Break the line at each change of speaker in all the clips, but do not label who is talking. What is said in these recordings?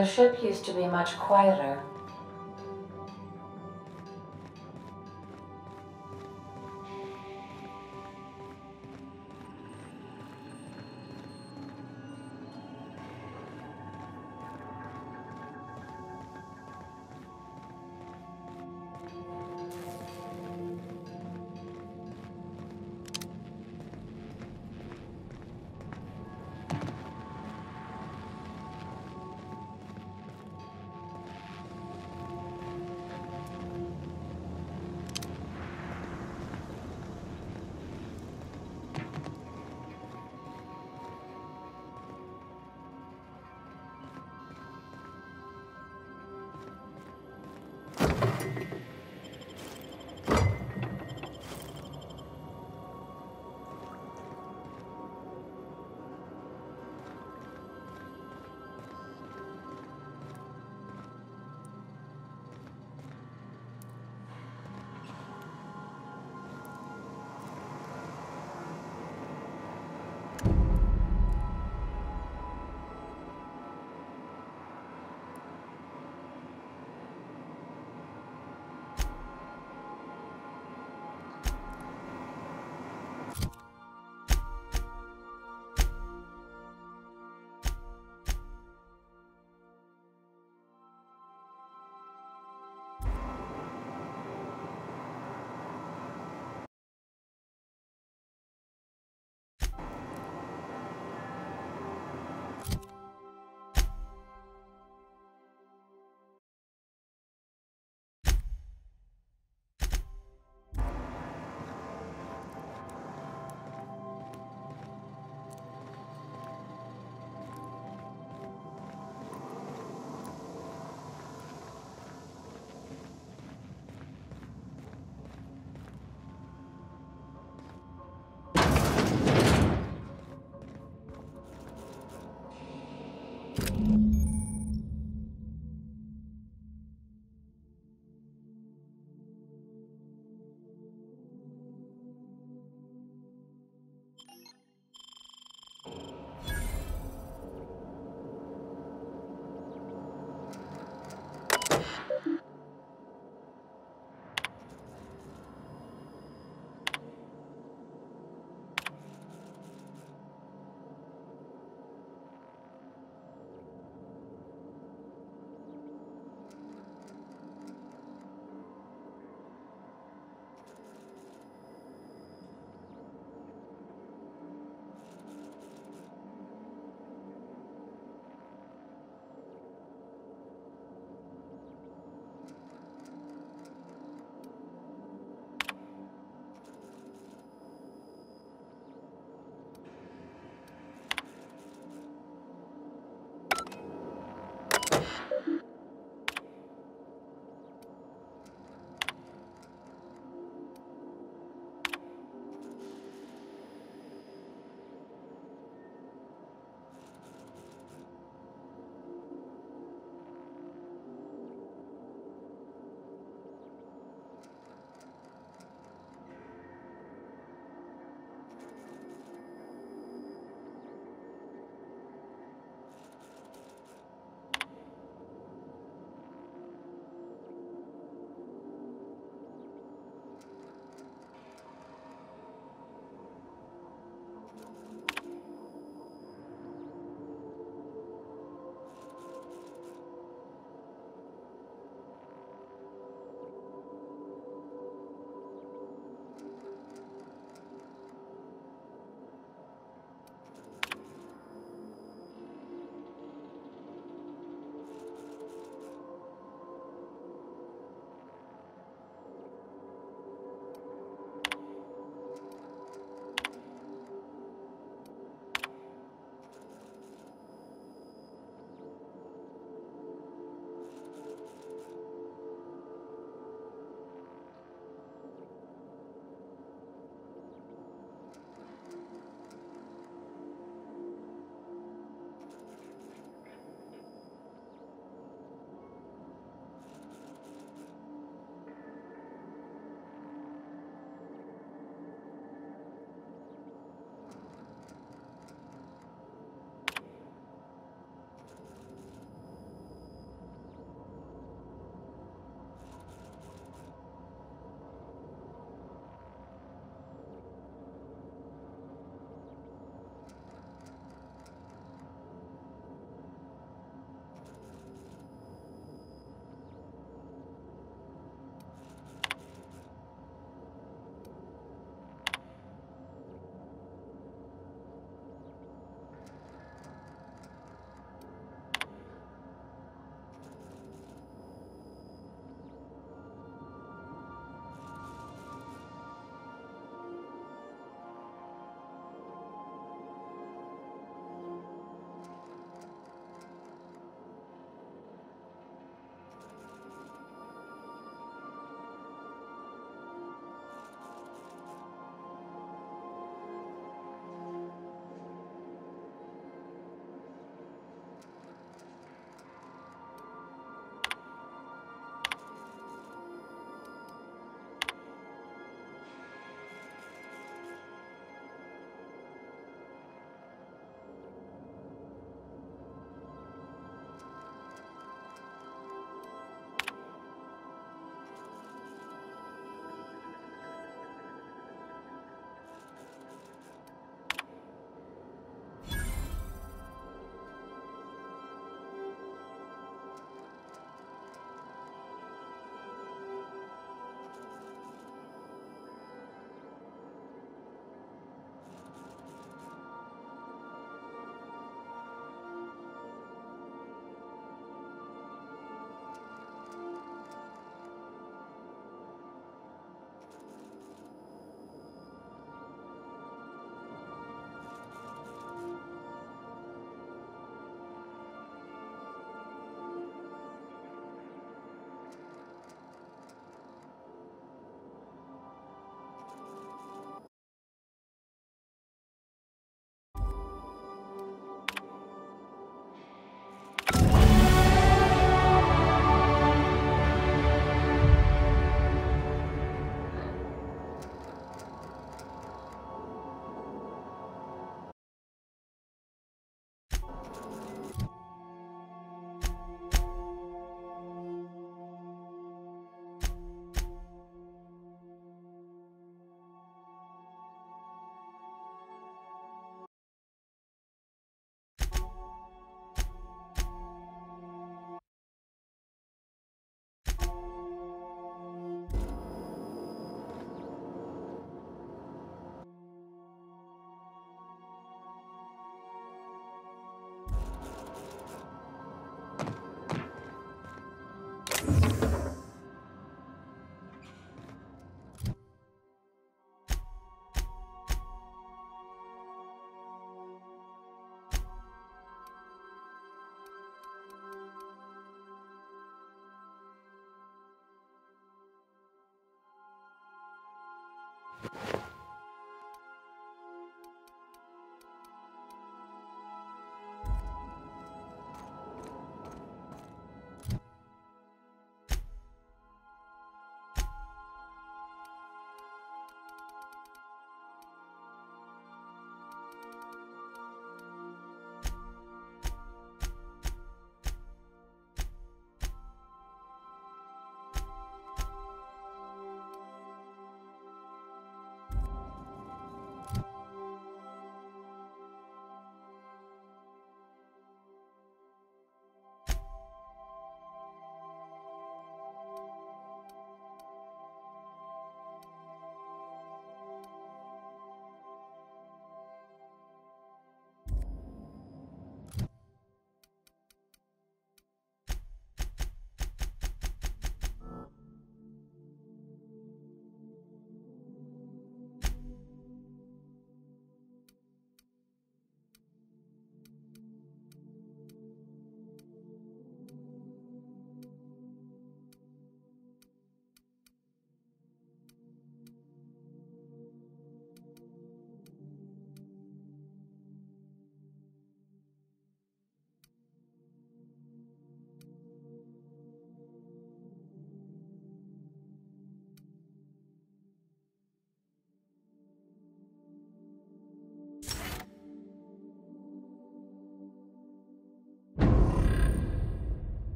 The ship used to be much quieter.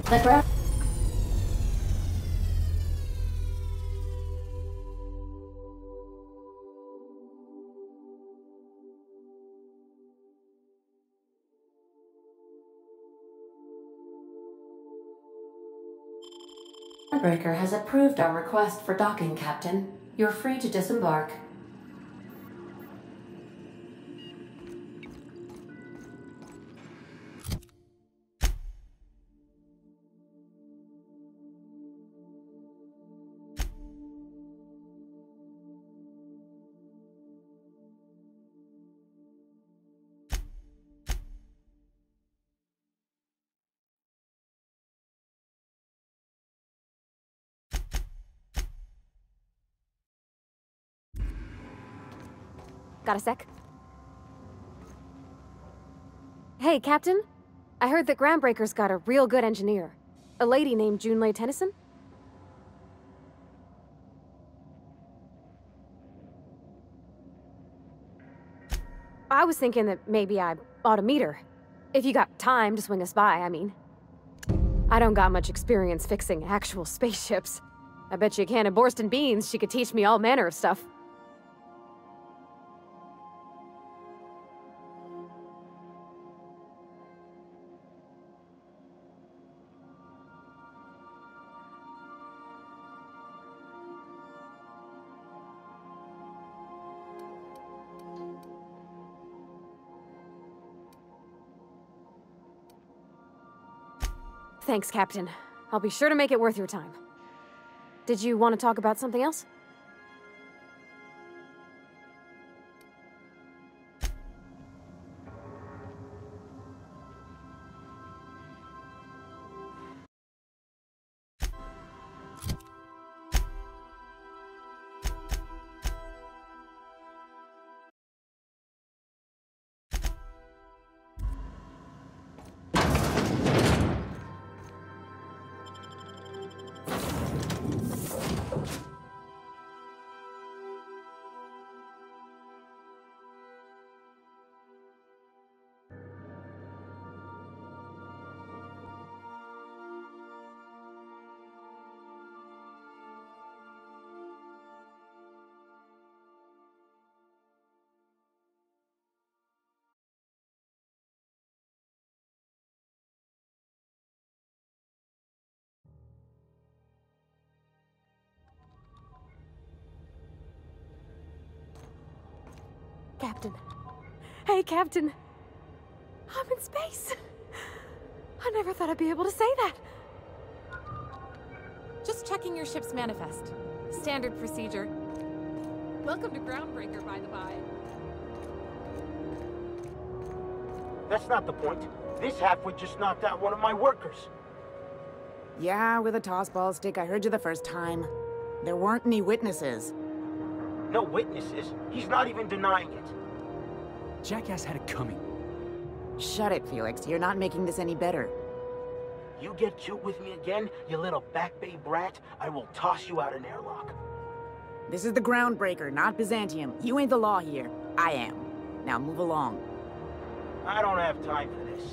The ground. Breaker has approved our request for docking, Captain. You're free to disembark.
Got a sec? Hey, Captain. I heard that Groundbreaker's got a real good engineer. A lady named Junlei Tennyson? I was thinking that maybe I ought to meet her. If you got time to swing us by, I mean. I don't got much experience fixing actual spaceships. I bet you a can of Borston beans she could teach me all manner of stuff. Thanks, Captain. I'll be sure to make it worth your time. Did you want to talk about something else? Captain. Hey, Captain. I'm in space. I never thought I'd be able to say that.
Just checking your ship's manifest. Standard procedure. Welcome to Groundbreaker, by the by.
That's not the point. This halfwit just knocked out one of my workers.
Yeah, with a tossball stick. I heard you the first time. There weren't any witnesses.
No witnesses. He's not even denying it.
Jackass had it coming.
Shut it, Felix. You're not making this any better.
You get cute with me again, you little Back Bay brat, I will toss you out an airlock.
This is the Groundbreaker, not Byzantium. You ain't the law here. I am. Now move along.
I don't have time for this.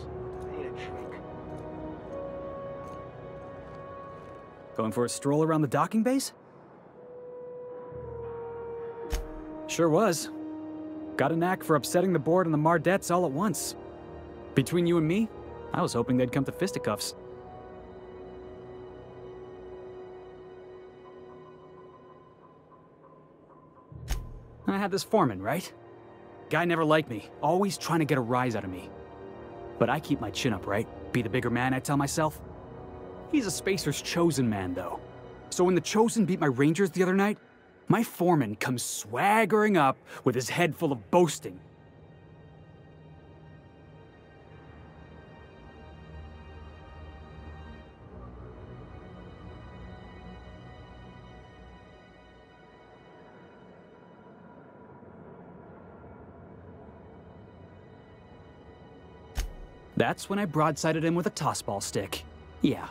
I need a trick.
Going for a stroll around the docking base? Sure was. Got a knack for upsetting the board and the Mardettes all at once. Between you and me, I was hoping they'd come to fisticuffs. I had this foreman, right? Guy never liked me, always trying to get a rise out of me. But I keep my chin up, right? Be the bigger man, I tell myself. He's a Spacer's chosen man, though. So when the Chosen beat my Rangers the other night, my foreman comes swaggering up with his head full of boasting. That's when I broadsided him with a tossball stick. Yeah.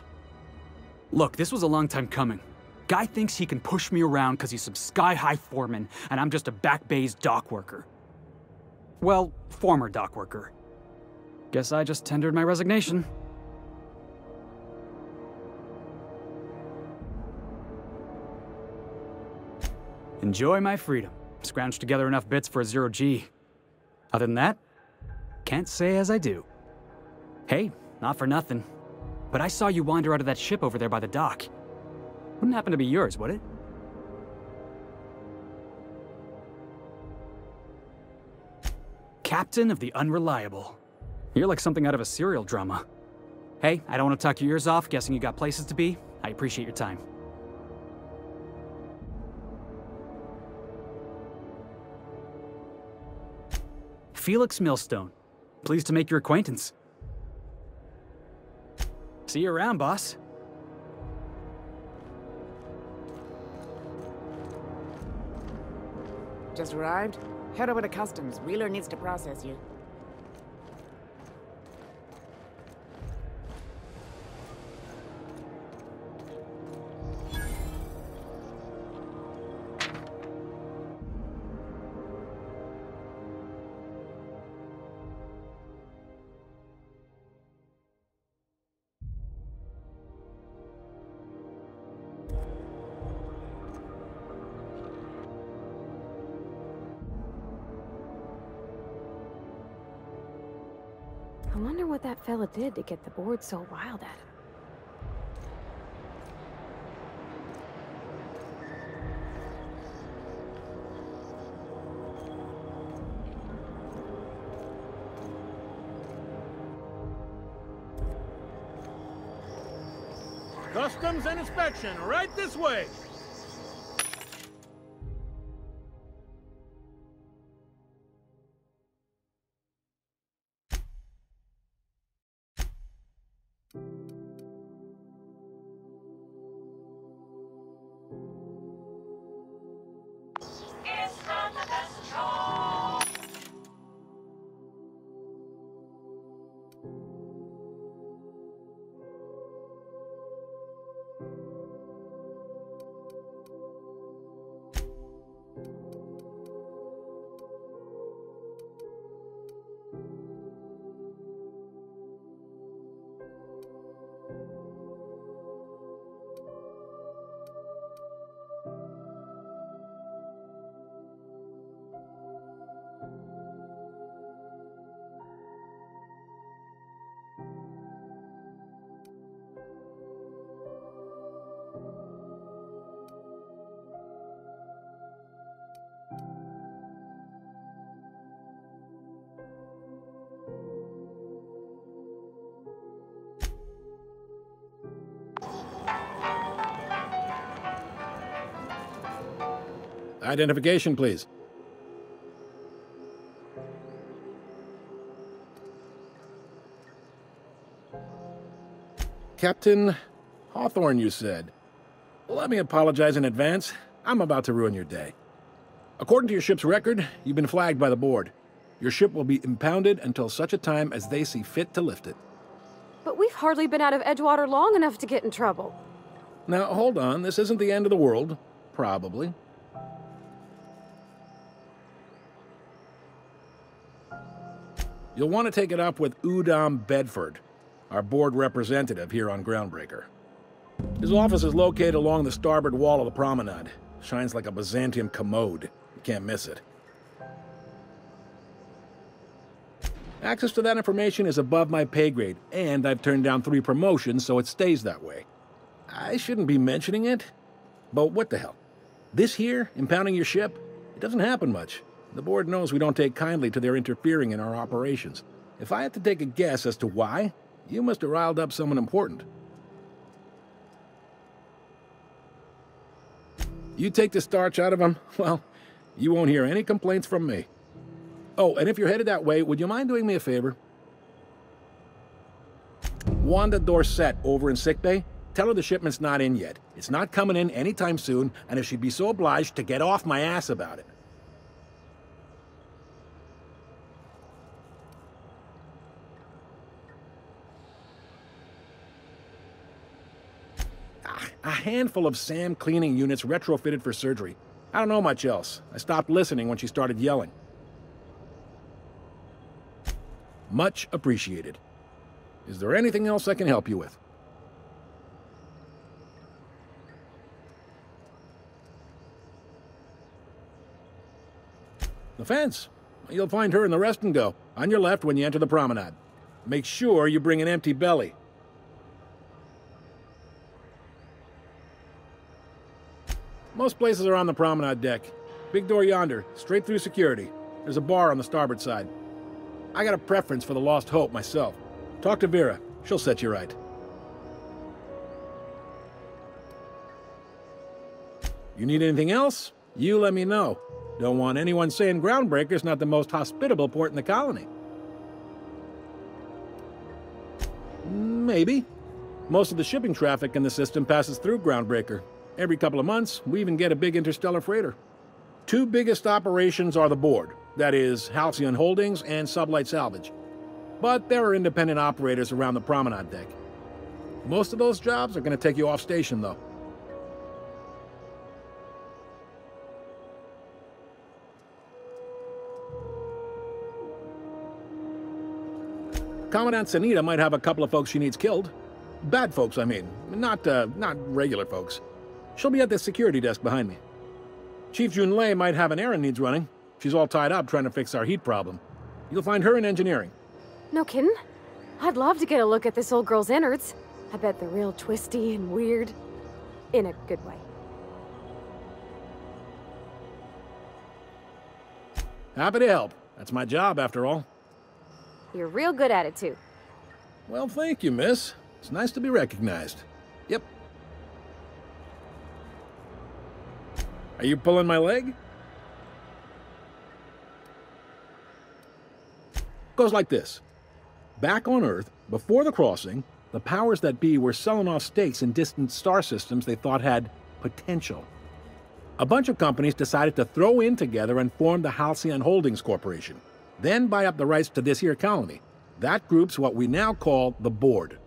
Look, this was a long time coming. Guy thinks he can push me around because he's some sky-high foreman, and I'm just a Back Bay's dock worker. Well, former dock worker. Guess I just tendered my resignation. Enjoy my freedom. Scrounged together enough bits for a 0G. Other than that, can't say as I do. Hey, not for nothing, but I saw you wander out of that ship over there by the dock. Wouldn't happen to be yours, would it? Captain of the Unreliable. You're like something out of a serial drama. Hey, I don't want to talk your ears off, guessing you got places to be. I appreciate your time. Felix Millstone. Pleased to make your acquaintance. See you around, boss.
Just arrived? Head over to customs. Wheeler needs to process you.
I wonder what that fella did to get the board so riled at him.
Customs and inspection, right this way. Identification, please. Captain Hawthorne, you said. Let me apologize in advance. I'm about to ruin your day. According to your ship's record, you've been flagged by the board. Your ship will be impounded until such a time as they see fit to lift it.
But we've hardly been out of Edgewater long enough to get in trouble.
Now, hold on. This isn't the end of the world. Probably. You'll want to take it up with Udom Bedford, our board representative here on Groundbreaker. His office is located along the starboard wall of the promenade. Shines like a Byzantium commode. You can't miss it. Access to that information is above my pay grade, and I've turned down 3 promotions, so it stays that way. I shouldn't be mentioning it, but what the hell? This here, impounding your ship, it doesn't happen much. The board knows we don't take kindly to their interfering in our operations. If I had to take a guess as to why, you must have riled up someone important. You take the starch out of them, well, you won't hear any complaints from me. Oh, and if you're headed that way, would you mind doing me a favor? Wanda Dorset over in sickbay, tell her the shipment's not in yet. It's not coming in anytime soon, and if she'd be so obliged to get off my ass about it. A handful of SAM cleaning units retrofitted for surgery. I don't know much else. I stopped listening when she started yelling. Much appreciated. Is there anything else I can help you with? The fence. You'll find her in the rest and go, on your left when you enter the promenade. Make sure you bring an empty belly. Most places are on the promenade deck. Big door yonder, straight through security. There's a bar on the starboard side. I got a preference for the Lost Hope myself. Talk to Vera. She'll set you right. You need anything else? You let me know. Don't want anyone saying Groundbreaker's not the most hospitable port in the colony. Maybe. Most of the shipping traffic in the system passes through Groundbreaker. Every couple of months, we even get a big interstellar freighter. Two biggest operations are the board. That is, Halcyon Holdings and Sublight Salvage. But there are independent operators around the promenade deck. Most of those jobs are going to take you off station, though. Commandant Sanita might have a couple of folks she needs killed. Bad folks, I mean. Not regular folks. She'll be at the security desk behind me. Chief Junlei might have an errand needs running. She's all tied up trying to fix our heat problem. You'll find her in engineering.
No kidding? I'd love to get a look at this old girl's innards. I bet they're real twisty and weird. In a good way.
Happy to help. That's my job, after all.
You're real good at it, too.
Well, thank you, miss. It's nice to be recognized. Yep. Are you pulling my leg? Goes like this. Back on Earth, before the crossing, the powers that be were selling off stakes in distant star systems they thought had potential. A bunch of companies decided to throw in together and form the Halcyon Holdings Corporation, then buy up the rights to this here colony. That group's what we now call the Board.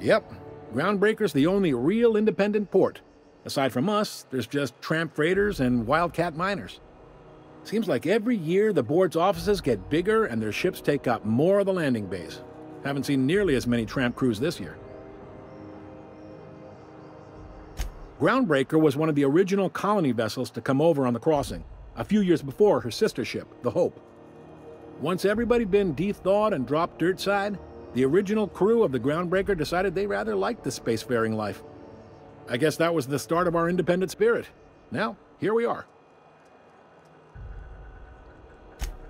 Yep, Groundbreaker's the only real independent port. Aside from us, there's just tramp freighters and wildcat miners. Seems like every year the Board's offices get bigger and their ships take up more of the landing base. Haven't seen nearly as many tramp crews this year. Groundbreaker was one of the original colony vessels to come over on the crossing, a few years before her sister ship, the Hope. Once everybody'd been de-thawed and dropped dirt side, the original crew of the Groundbreaker decided they rather liked the spacefaring life. I guess that was the start of our independent spirit. Now, here we are.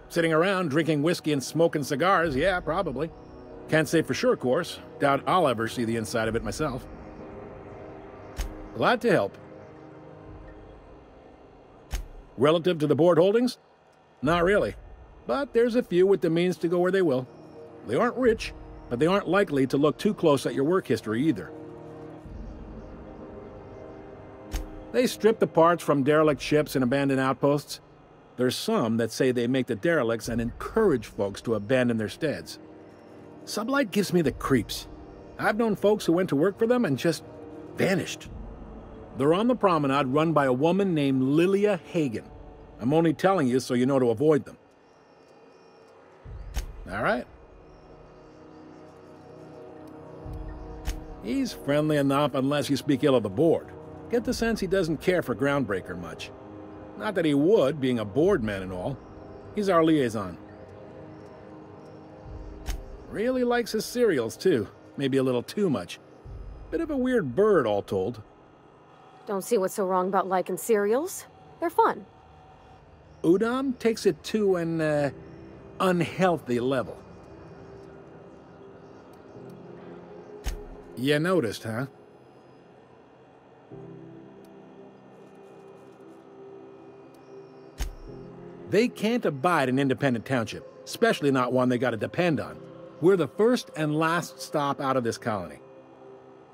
Sitting around drinking whiskey and smoking cigars, yeah, probably. Can't say for sure, of course. Doubt I'll ever see the inside of it myself. Glad to help. Relative to the Board holdings? Not really. But there's a few with the means to go where they will. They aren't rich, but they aren't likely to look too close at your work history either. They strip the parts from derelict ships and abandoned outposts. There's some that say they make the derelicts and encourage folks to abandon their steads. Sublight gives me the creeps. I've known folks who went to work for them and just vanished. They're on the promenade run by a woman named Lilia Hagen. I'm only telling you so you know to avoid them. All right. He's friendly enough unless you speak ill of the Board. Get the sense he doesn't care for Groundbreaker much. Not that he would, being a Board man and all. He's our liaison. Really likes his cereals, too. Maybe a little too much. Bit of a weird bird, all told.
Don't see what's so wrong about liking cereals. They're fun.
Udam takes it to an, unhealthy level. You noticed, huh? They can't abide an independent township, especially not one they gotta depend on. We're the first and last stop out of this colony.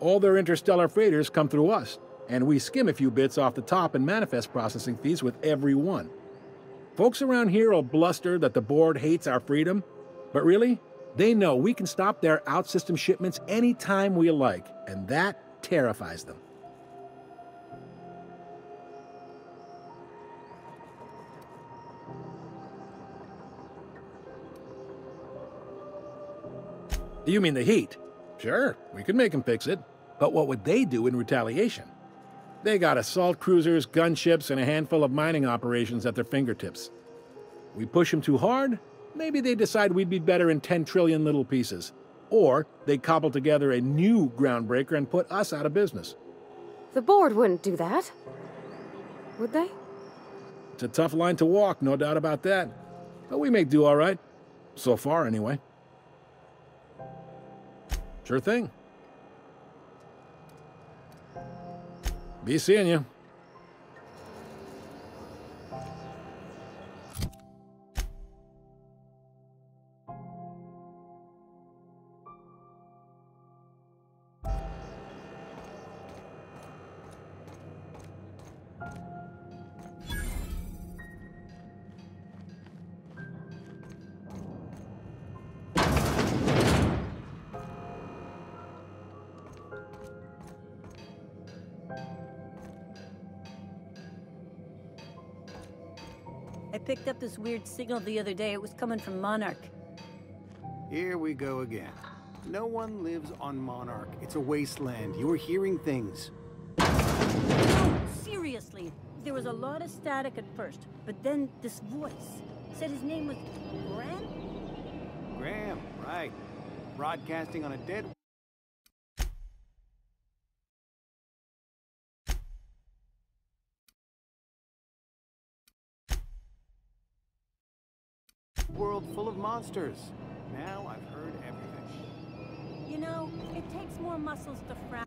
All their interstellar freighters come through us, and we skim a few bits off the top in manifest processing fees with every one. Folks around here will bluster that the Board hates our freedom, but really, they know we can stop their out-system shipments anytime we like, and that terrifies them. You mean the heat? Sure, we could make them fix it. But what would they do in retaliation? They got assault cruisers, gunships, and a handful of mining operations at their fingertips. We push them too hard, maybe they decide we'd be better in 10 trillion little pieces. Or they cobble together a new groundbreaker and put us out of business.
The board wouldn't do that. Would they?
It's a tough line to walk, no doubt about that. But we make do all right. So far, anyway. Sure thing. Be seeing you.
I picked up this weird signal the other day. It was coming from Monarch.
Here we go again. No one lives on Monarch. It's a wasteland. You're hearing things.
No, seriously. There was a lot of static at first, but then this voice said his name was Graham?
Graham, right. Broadcasting on a dead... world full of monsters. Now I've heard everything.
You know, it takes more muscles to frown.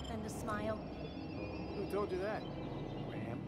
Than to smile.
Who told you that, Graham?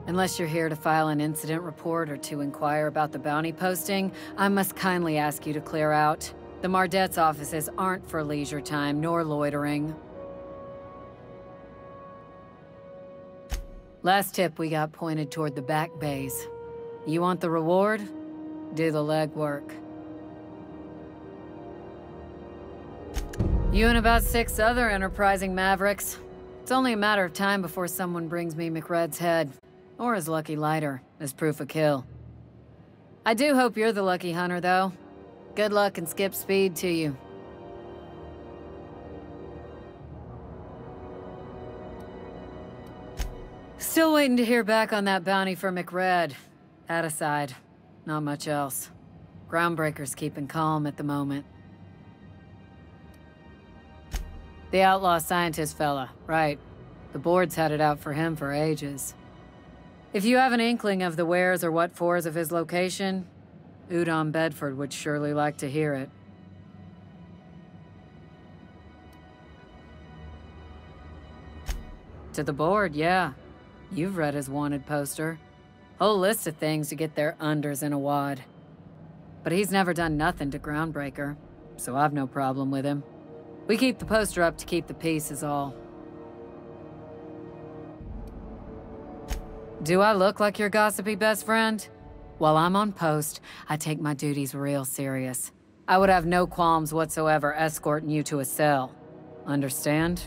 Unless you're here to file an incident report or to inquire about the bounty posting, I must kindly ask you to clear out. The Mardet's offices aren't for leisure time nor loitering. Last tip we got pointed toward the back bays. You want the reward? Do the legwork. You and about 6 other enterprising mavericks. It's only a matter of time before someone brings me McRed's head. Or his lucky lighter, as proof of kill. I do hope you're the lucky hunter, though. Good luck and skip speed to you. Still waiting to hear back on that bounty for McRed. That aside, not much else. Groundbreaker's keeping calm at the moment. The outlaw scientist fella, right. The board's had it out for him for ages. If you have an inkling of the wheres or what-fors of his location, Udon Bedford would surely like to hear it. To the board, yeah. You've read his wanted poster. Whole list of things to get their unders in a wad. But he's never done nothing to Groundbreaker, so I've no problem with him. We keep the poster up to keep the peace is all. Do I look like your gossipy best friend? While I'm on post, I take my duties real serious. I would have no qualms whatsoever escorting you to a cell. Understand?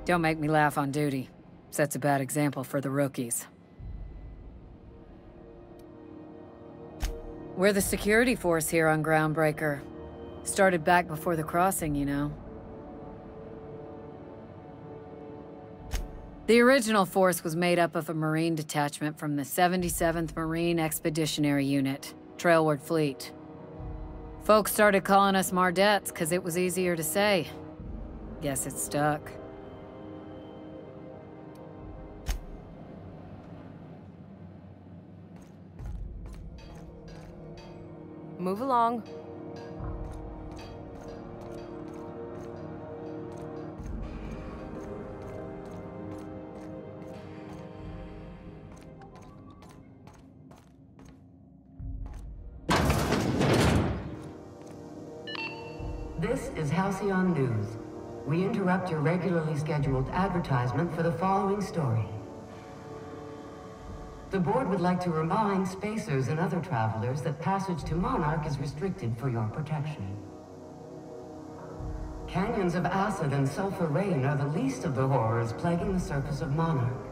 Don't make me laugh on duty. Sets a bad example for the rookies. We're the security force here on Groundbreaker. Started back before the crossing, you know. The original force was made up of a Marine detachment from the 77th Marine Expeditionary Unit, Trailward Fleet. Folks started calling us Mardettes because it was easier to say. Guess it stuck.
Move along.
This is Halcyon News. We interrupt your regularly scheduled advertisement for the following story. The board would like to remind spacers and other travelers that passage to Monarch is restricted for your protection. Canyons of acid and sulfur rain are the least of the horrors plaguing the surface of Monarch.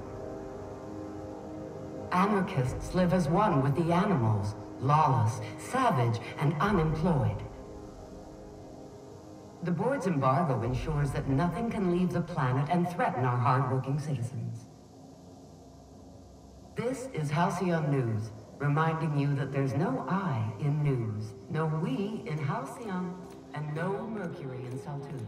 Anarchists live as one with the animals, lawless, savage, and unemployed. The board's embargo ensures that nothing can leave the planet and threaten our hard-working citizens. This is Halcyon News, reminding you that there's no I in news, no we in Halcyon, and no Mercury in Saltune.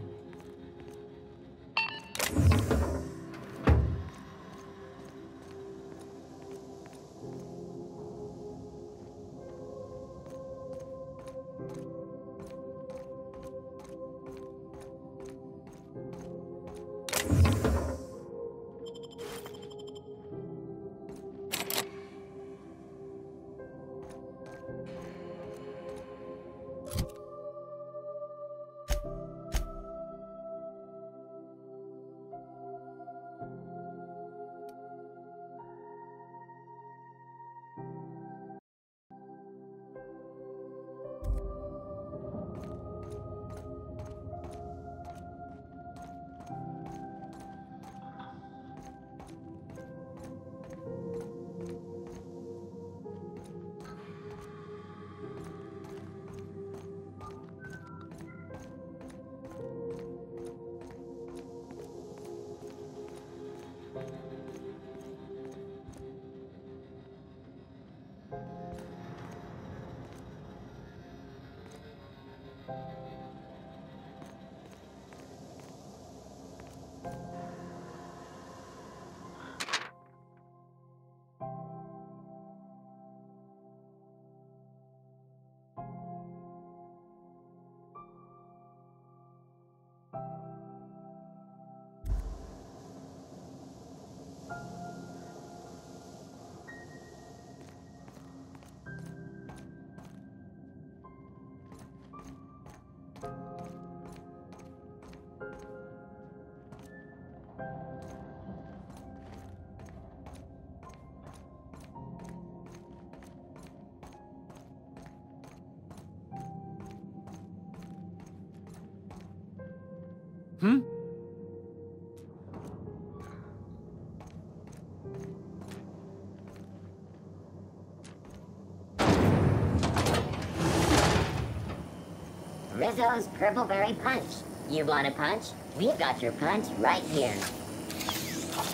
Rizzo's Purpleberry Punch. You want a punch? We've got your punch right here.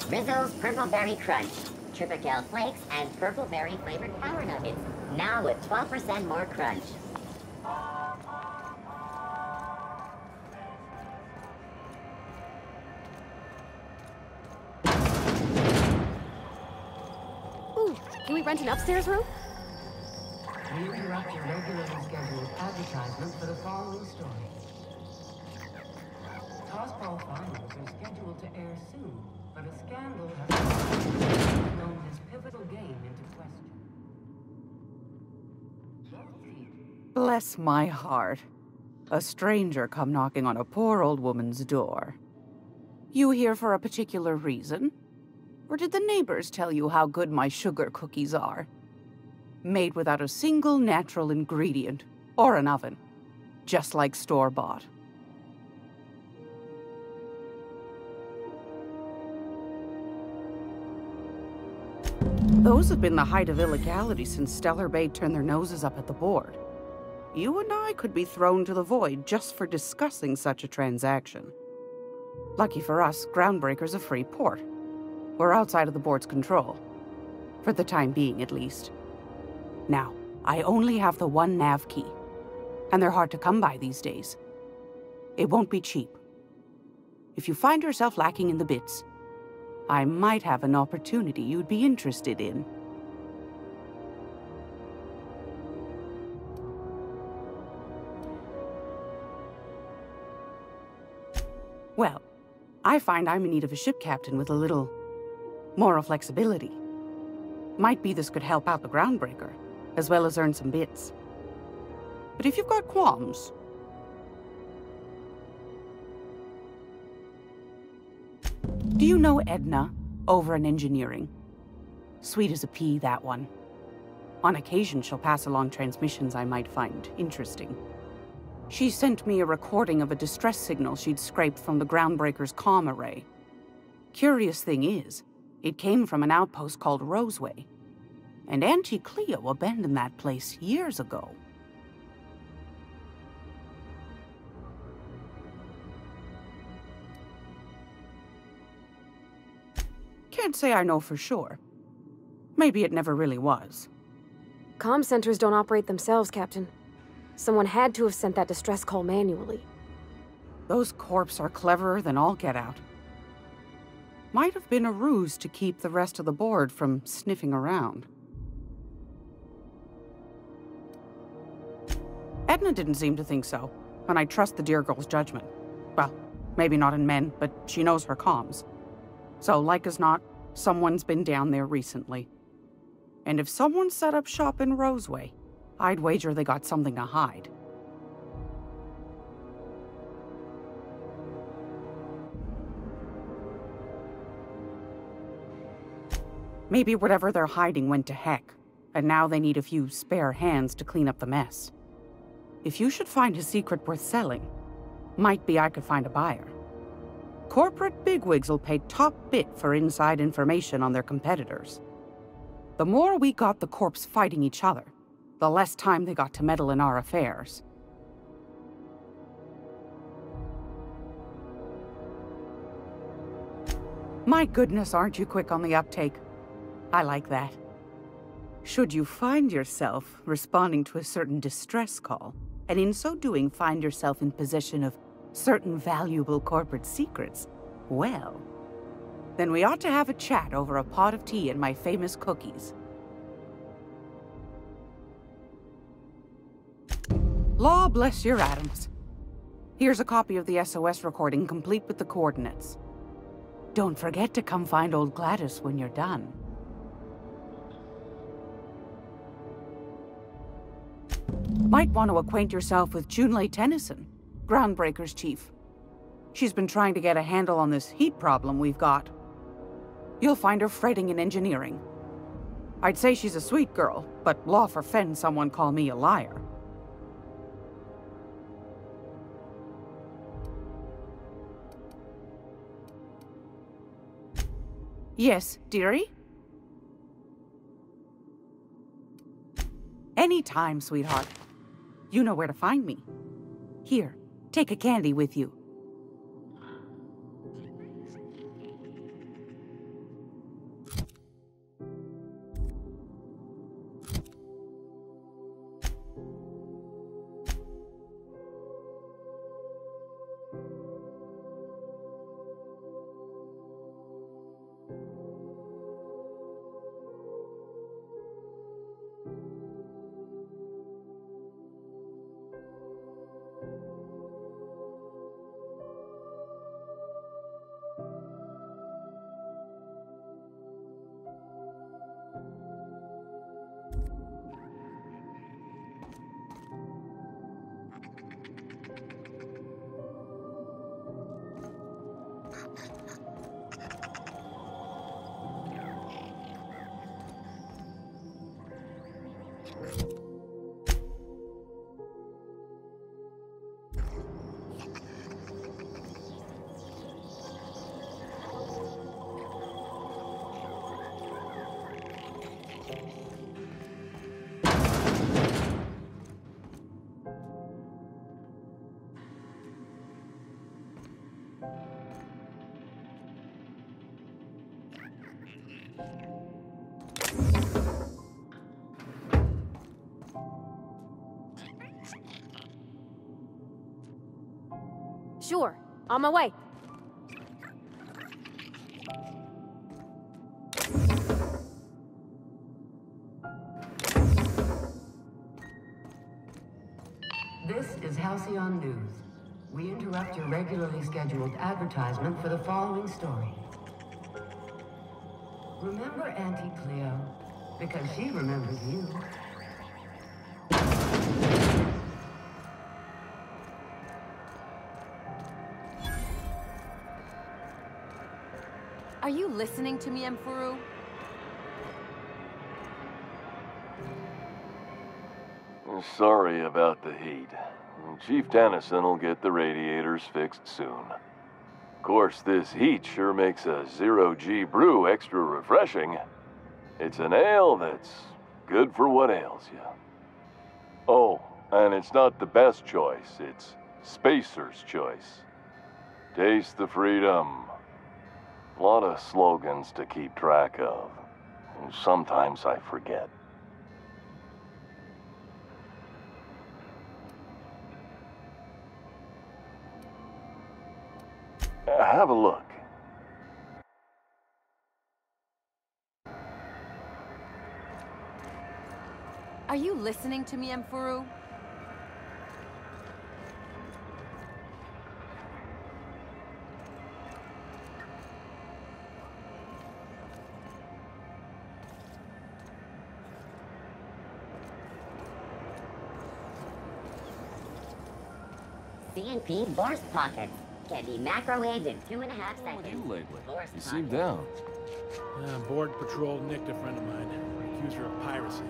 Rizzo's Purpleberry Crunch. Triple flakes and purpleberry flavored power nuggets. Now with 12% more crunch.
Ooh, can we rent an upstairs room?
We interrupt your regularly scheduled advertisement for the following story. Tossball finals are scheduled to air soon, but a scandal has thrown this pivotal game into question.
Bless my heart. A stranger come knocking on a poor old woman's door. You here for a particular reason? Or did the neighbors tell you how good my sugar cookies are? Made without a single natural ingredient, or an oven. Just like store-bought. Those have been the height of illegality since Stellar Bay turned their noses up at the board. You and I could be thrown to the void just for discussing such a transaction. Lucky for us, Groundbreaker's a free port. We're outside of the board's control. For the time being, at least. Now, I only have the one nav key. And they're hard to come by these days. It won't be cheap. If you find yourself lacking in the bits, I might have an opportunity you'd be interested in. Well, I find I'm in need of a ship captain with a little moral flexibility. Might be this could help out the Groundbreaker, as well as earn some bits. But if you've got qualms... Do you know Edna, over in engineering? Sweet as a pea, that one. On occasion, she'll pass along transmissions I might find interesting. She sent me a recording of a distress signal she'd scraped from the Groundbreaker's comm array. Curious thing is, it came from an outpost called Roseway. And Auntie Cleo abandoned that place years ago. Can't say I know for sure. Maybe it never really was.
Comm centers don't operate themselves, Captain. Someone had to have sent that distress call manually.
Those corps are cleverer than all get out. Might have been a ruse to keep the rest of the board from sniffing around. Edna didn't seem to think so, and I trust the dear girl's judgment. Well, maybe not in men, but she knows her comms. So, like as not, someone's been down there recently. And if someone set up shop in Roseway, I'd wager they got something to hide. Maybe whatever they're hiding went to heck, and now they need a few spare hands to clean up the mess. If you should find a secret worth selling, might be I could find a buyer. Corporate bigwigs will pay top bit for inside information on their competitors. The more we got the corps fighting each other, the less time they got to meddle in our affairs. My goodness, aren't you quick on the uptake? I like that. Should you find yourself responding to a certain distress call, and in so doing find yourself in possession of certain valuable corporate secrets, well, then we ought to have a chat over a pot of tea and my famous cookies. Law bless your atoms. Here's a copy of the SOS recording complete with the coordinates. Don't forget to come find old Gladys when you're done. Might want to acquaint yourself with Junlei Tennyson, Groundbreaker's chief. She's been trying to get a handle on this heat problem we've got. You'll find her fretting in engineering. I'd say she's a sweet girl, but law forfend someone call me a liar. Yes, dearie? Anytime, sweetheart. You know where to find me. Here, take a candy with you.
Sure, on my way.
This is Halcyon News. We interrupt your regularly scheduled advertisement for the following story. Remember Auntie Cleo? Because she remembers you.
Are you listening to me, Emperor?
Sorry about the heat. Chief Tennyson will get the radiators fixed soon. Of course, this heat sure makes a zero-G brew extra refreshing. It's an ale that's good for what ails you. Oh, and it's not the best choice, it's Spacer's choice. Taste the freedom. A lot of slogans to keep track of. Sometimes I forget. Have a look.
Are you listening to me, Emperor?
C&P Vorse Pocket can be macrowaved in 2.5 seconds.
You lately?
Vorse
You seem
Pocket.
down.
Borg Patrol nicked a friend of mine. Accused her of piracy.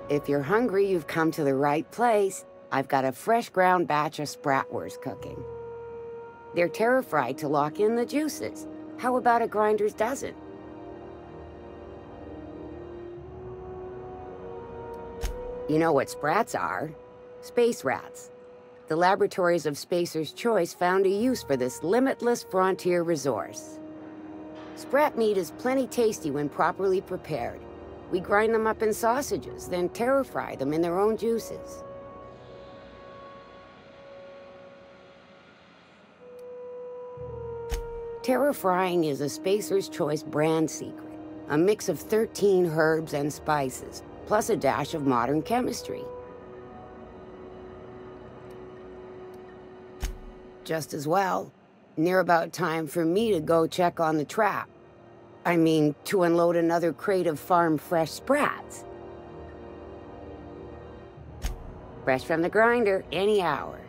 If you're hungry, you've come to the right place. I've got a fresh ground batch of spratwurst cooking. They're terra-fried to lock in the juices. How about a grinder's dozen? You know what sprats are? Space rats. The laboratories of Spacer's Choice found a use for this limitless frontier resource. Sprat meat is plenty tasty when properly prepared. We grind them up in sausages, then terra-fry them in their own juices. Terra-frying is a Spacer's Choice brand secret. A mix of 13 herbs and spices, plus a dash of modern chemistry. Just as well, near about time for me to go check on the trap. I mean, to unload another crate of farm-fresh sprats. Fresh from the grinder, any hour.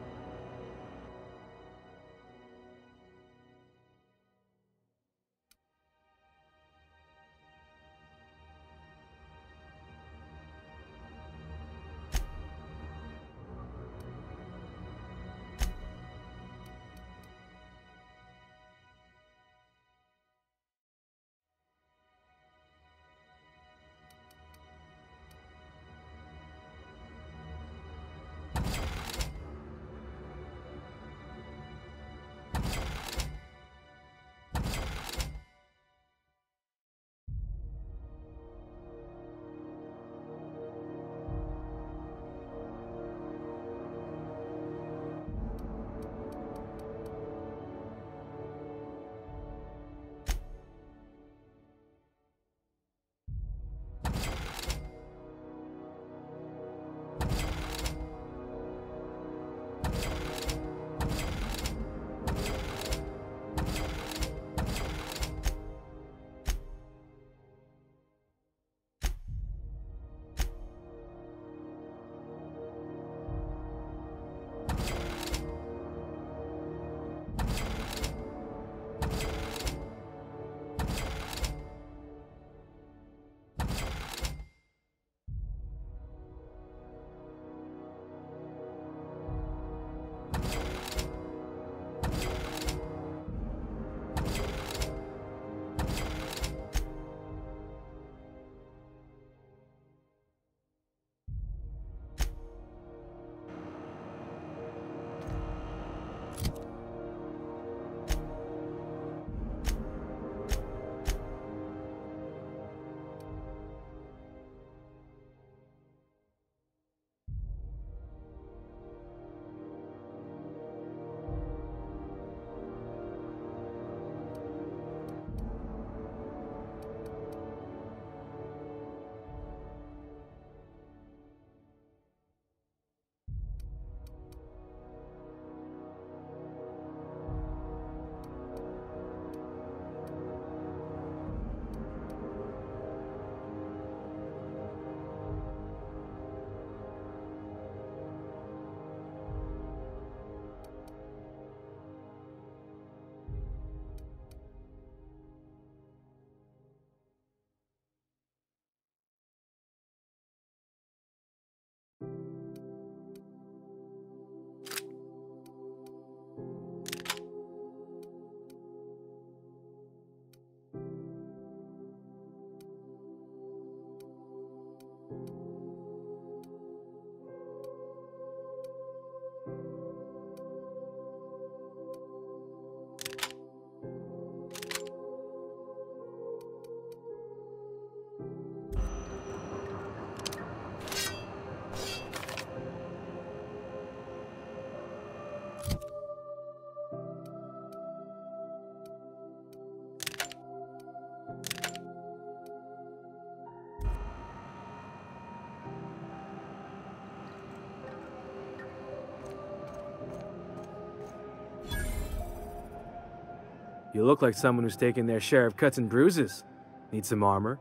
You look like someone who's taken their share of cuts and bruises. Need some armor?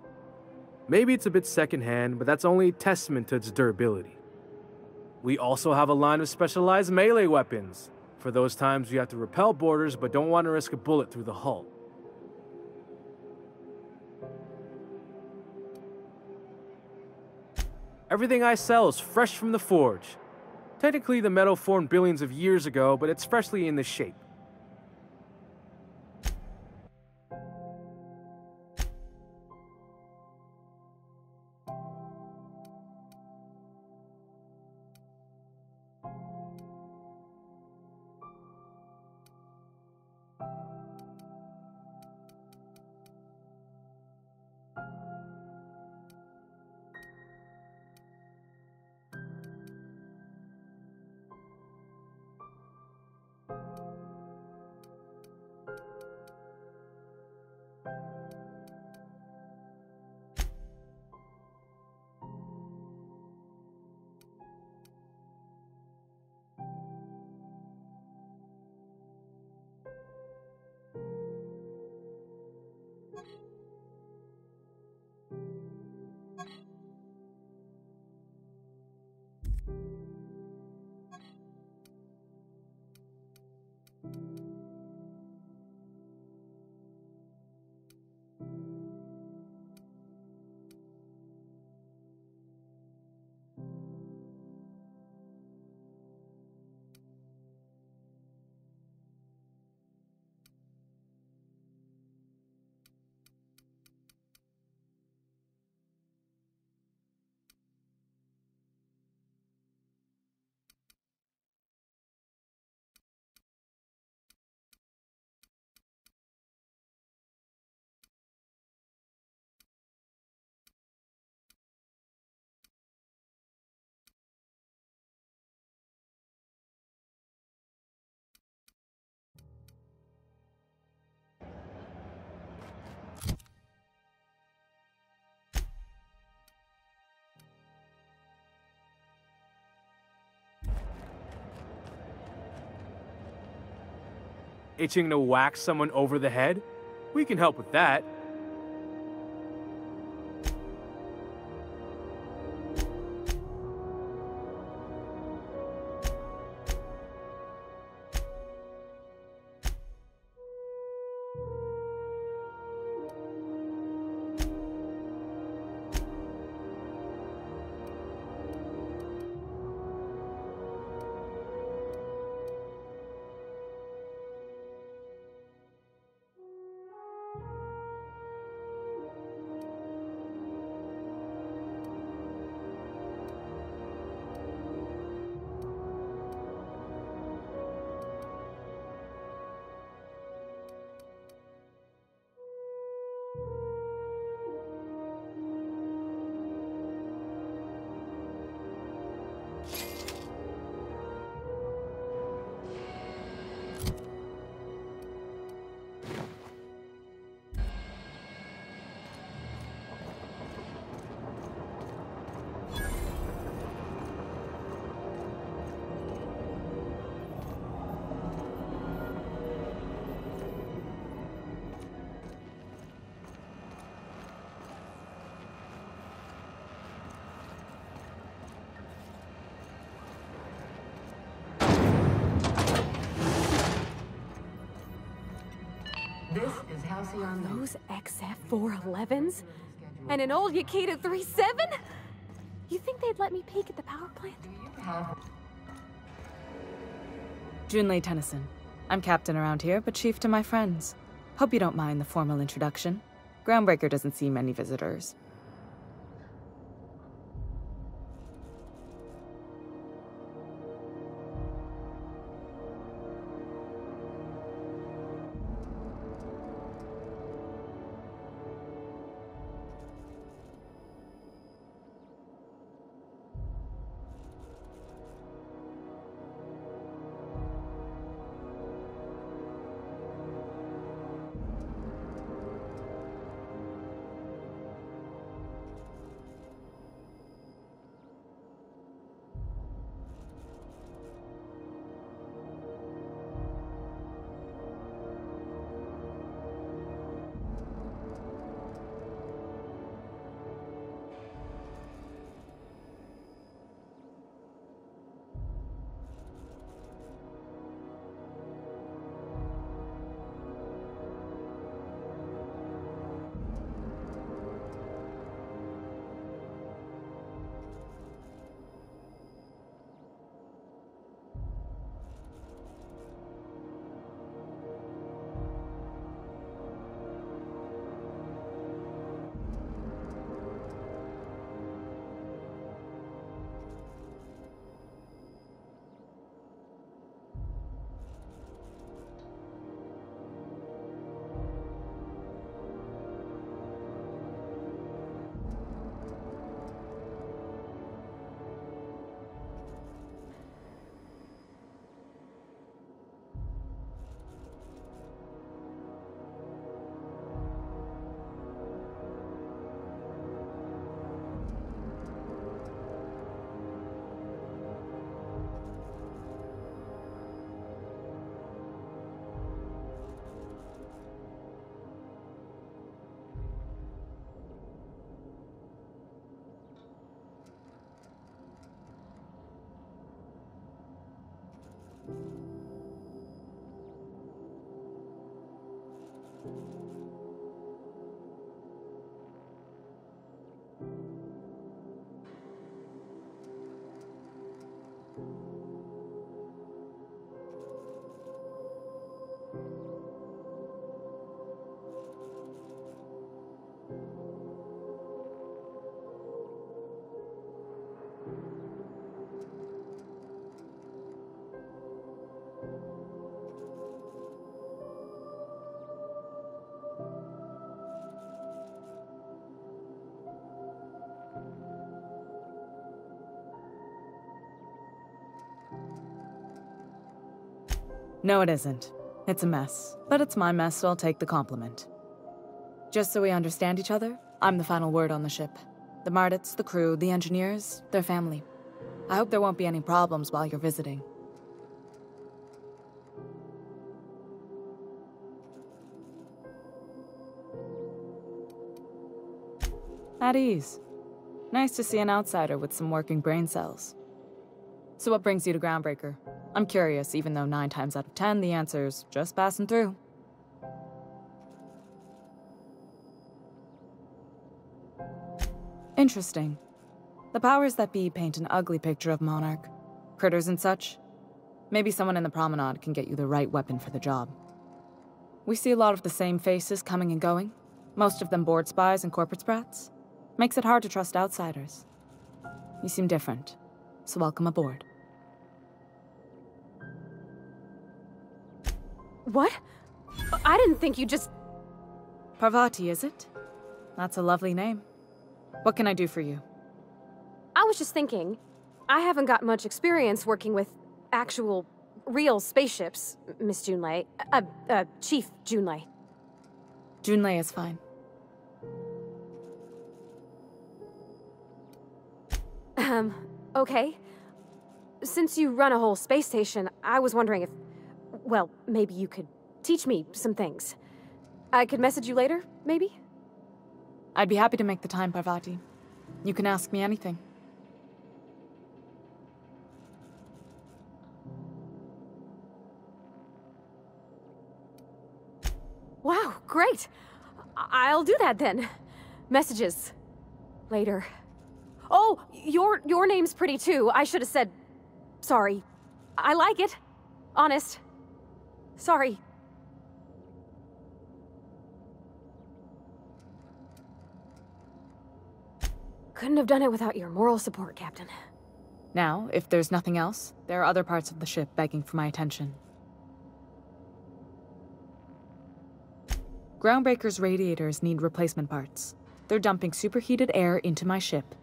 Maybe it's a bit secondhand, but that's only testament to its durability. We also have a line of specialized melee weapons, for those times you have to repel boarders but don't want to risk a bullet through the hull. Everything I sell is fresh from the forge. Technically, the metal formed billions of years ago, but it's freshly in this shape. Itching to whack someone over the head? We can help with that.
This is Halcyon.
Those XF411s? And an old Yakita 37? You think they'd let me peek at the power plant?
Junlei Tennyson. I'm captain around here, but chief to my friends. Hope you don't mind the formal introduction. Groundbreaker doesn't see many visitors. No, it isn't. It's a mess. But it's my mess, so I'll take the compliment. Just so we understand each other, I'm the final word on the ship. The Mardits, the crew, the engineers, their family. I hope there won't be any problems while you're visiting. At ease. Nice to see an outsider with some working brain cells. So what brings you to Groundbreaker? I'm curious, even though 9 times out of 10 the answer's just passing through. Interesting. The powers that be paint an ugly picture of Monarch. Critters and such. Maybe someone in the promenade can get you the right weapon for the job. We see a lot of the same faces coming and going. Most of them board spies and corporate sprats. Makes it hard to trust outsiders. You seem different, so welcome aboard.
What? I didn't think you just...
Parvati, is it? That's a lovely name. What can I do for you?
I was just thinking, I haven't got much experience working with actual, real spaceships, Miss Junlei. Chief Junlei.
Junlei is fine.
Okay. Since you run a whole space station, I was wondering if... Well, maybe you could teach me some things. I could message you later, maybe?
I'd be happy to make the time, Parvati. You can ask me anything.
Wow, great! I'll do that then. Messages. Later. Oh, your name's pretty too. I should have said... Sorry. I like it. Honest. Sorry. Couldn't have done it without your moral support, Captain.
Now, if there's nothing else, there are other parts of the ship begging for my attention. Groundbreaker's radiators need replacement parts. They're dumping superheated air into my ship.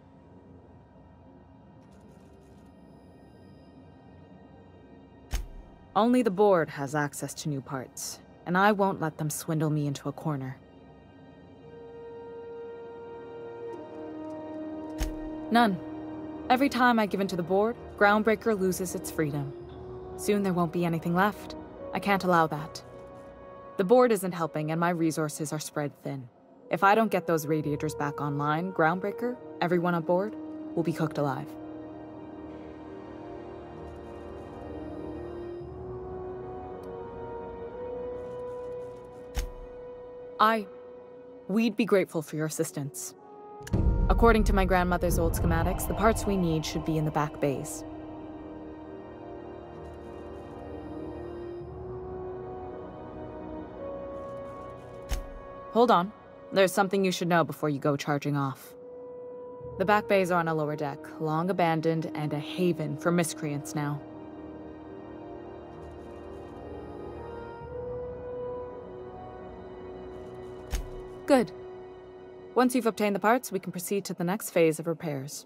Only the board has access to new parts, and I won't let them swindle me into a corner. None. Every time I give in to the board, Groundbreaker loses its freedom. Soon there won't be anything left. I can't allow that. The board isn't helping, and my resources are spread thin. If I don't get those radiators back online, Groundbreaker, everyone on board, will be cooked alive. We'd be grateful for your assistance. According to my grandmother's old schematics, the parts we need should be in the back bays. Hold on. There's something you should know before you go charging off. The back bays are on a lower deck, long abandoned and a haven for miscreants now. Good. Once you've obtained the parts, we can proceed to the next phase of repairs.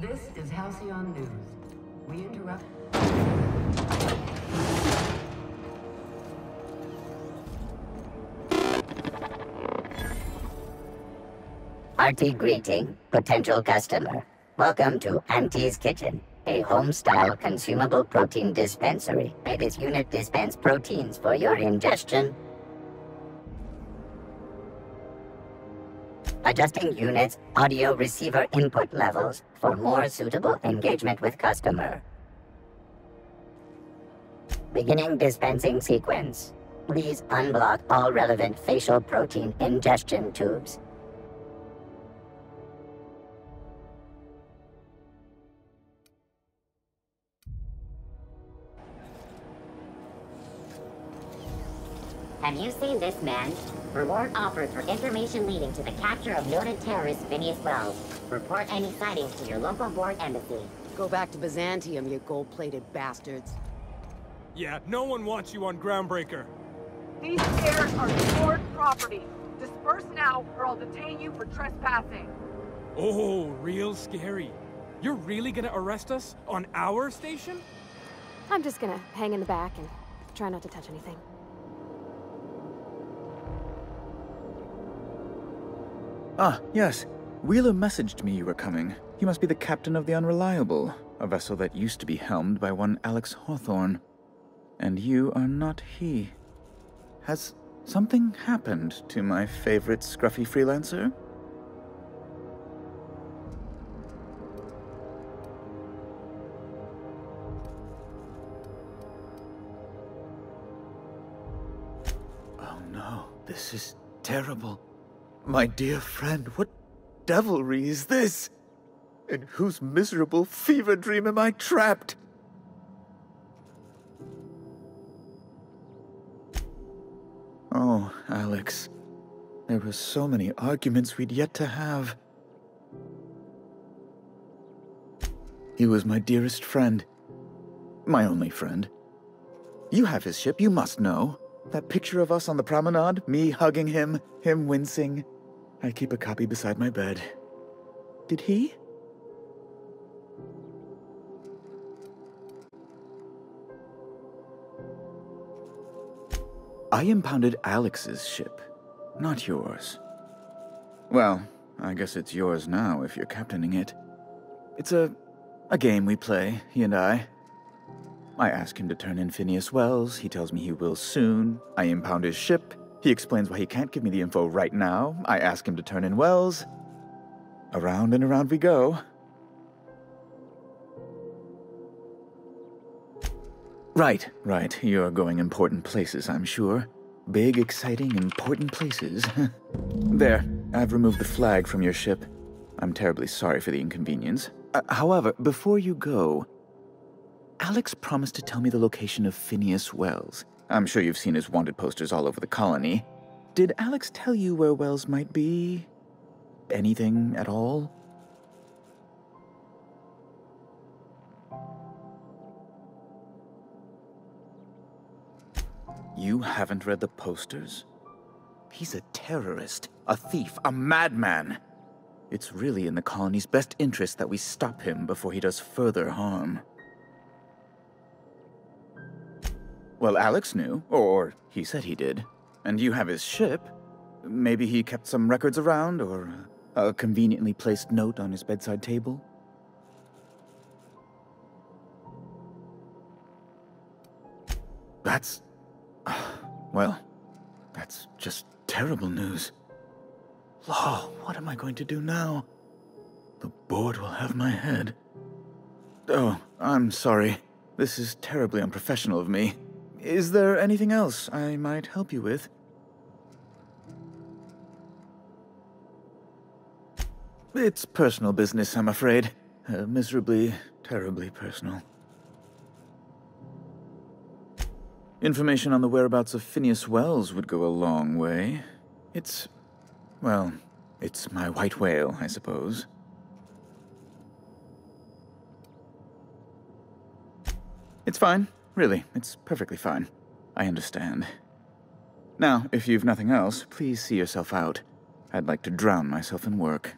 This is Halcyon News. We interrupt.
Hearty greeting, potential customer. Welcome to Auntie's Kitchen, a home-style consumable protein dispensary. May this unit dispense proteins for your ingestion. Adjusting unit's audio receiver input levels for more suitable engagement with customer. Beginning dispensing sequence. Please unblock all relevant facial protein ingestion tubes. Have you seen this man? Reward offered for information leading to the capture of noted terrorist Phineas Wells. Report any sightings to your local board embassy.
Go back to Byzantium, you gold-plated bastards.
Yeah, no one wants you on Groundbreaker.
These stairs are board property. Disperse now, or I'll detain you for trespassing.
Oh, real scary. You're really gonna arrest us on our station?
I'm just gonna hang in the back and try not to touch anything.
Ah, yes. Wheeler messaged me you were coming. He must be the captain of the Unreliable, a vessel that used to be helmed by one Alex Hawthorne. And you are not he. Has something happened to my favorite scruffy freelancer? Oh no, this is terrible. My dear friend, what devilry is this? In whose miserable fever dream am I trapped? Oh, Alex. There were so many arguments we'd yet to have. He was my dearest friend. My only friend. You have his ship, you must know. That picture of us on the promenade, me hugging him, him wincing. I keep a copy beside my bed. Did he? I impounded Alex's ship, not yours. Well, I guess it's yours now if you're captaining it. It's a game we play, he and I. I ask him to turn in Phineas Wells, he tells me he will soon. I impound his ship, he explains why he can't give me the info right now. I ask him to turn in Wells. Around and around we go. Right. You're going important places, I'm sure. Big, exciting, important places. There, I've removed the flag from your ship. I'm terribly sorry for the inconvenience. However, before you go, Alex promised to tell me the location of Phineas Wells. I'm sure you've seen his wanted posters all over the colony. Did Alex tell you where Wells might be? Anything at all? You haven't read the posters? He's a terrorist, a thief, a madman. It's really in the colony's best interest that we stop him before he does further harm. Well, Alex knew, or he said he did. And you have his ship. Maybe he kept some records around, or a conveniently placed note on his bedside table? That's... well, that's just terrible news. Law, what am I going to do now? The board will have my head. Oh, I'm sorry. This is terribly unprofessional of me. Is there anything else I might help you with? It's personal business, I'm afraid. Miserably, terribly personal. Information on the whereabouts of Phineas Wells would go a long way. It's... well, it's my white whale, I suppose. It's fine. Really, it's perfectly fine. I understand. Now, if you've nothing else, please see yourself out. I'd like to drown myself in work.